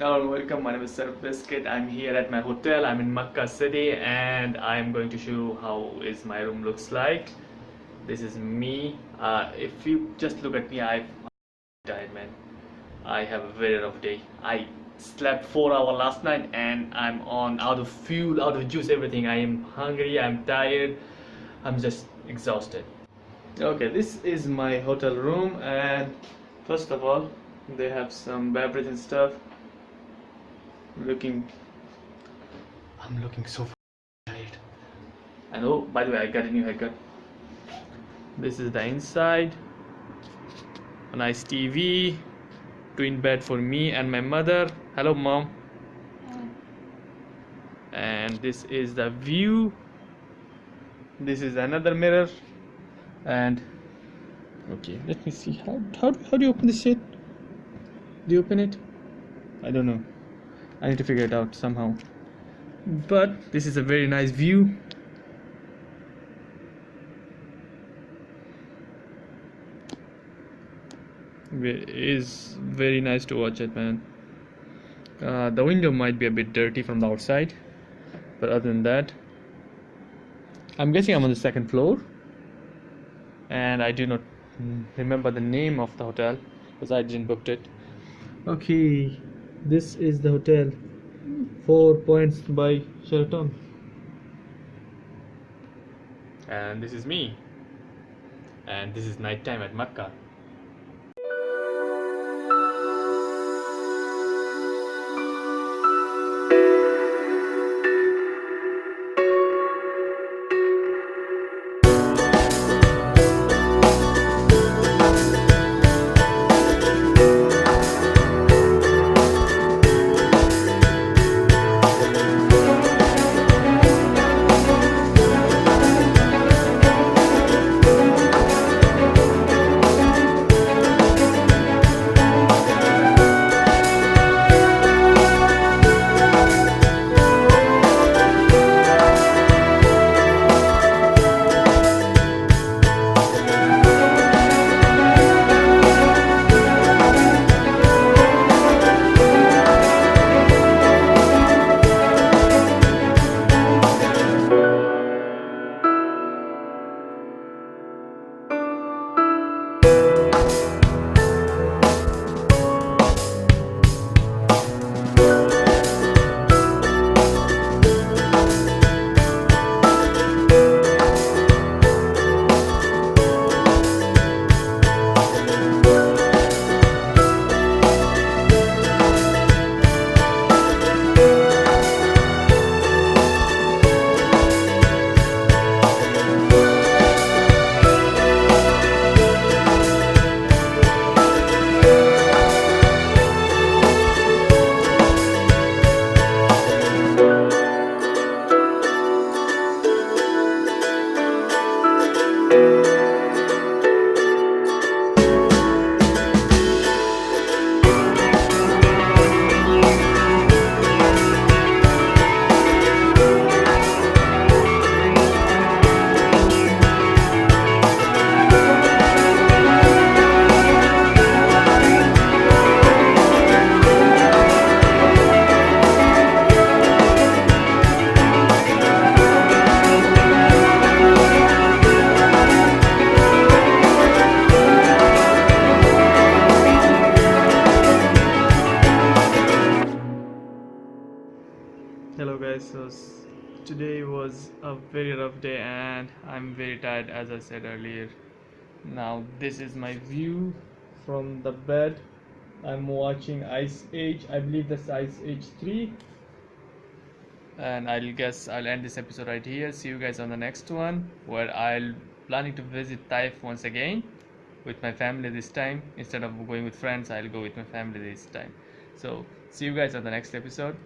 Hello, welcome. My name is Surf Biscuit. I'm here at my hotel. I'm in Makkah city, and I'm going to show you how is my room looks like. This is me. If you just look at me, I'm tired, man. I have a very rough day. I slept 4 hours last night, and I'm on out of fuel, out of juice, everything. I am hungry. I'm tired. I'm just exhausted. Okay, this is my hotel room, and first of all, they have some beverage and stuff. looking I'm looking so tired. And oh, by the way, I got a new haircut. This is the inside. A nice TV, twin bed for me and my mother. Hello, mom. And this is the view. This is another mirror. And okay, let me see how do you open this shit? Do you open it? I don't know. I need to figure it out somehow. But this is a very nice view. It is very nice to watch it, man. The window might be a bit dirty from the outside, but other than that, I'm guessing I'm on the second floor, and I do not remember the name of the hotel because I didn't book it. Okay, this is the hotel. 4 points by Sheraton. And this is me. And this is nighttime at Makkah. Hello guys, so today was a very rough day and I'm very tired, as I said earlier. Now this is my view from the bed. I'm watching Ice Age. I believe that's Ice Age 3. And I'll end this episode right here. See you guys on the next one, where I'll planning to visit Taif once again with my family this time. Instead of going with friends, I'll go with my family this time. So see you guys on the next episode.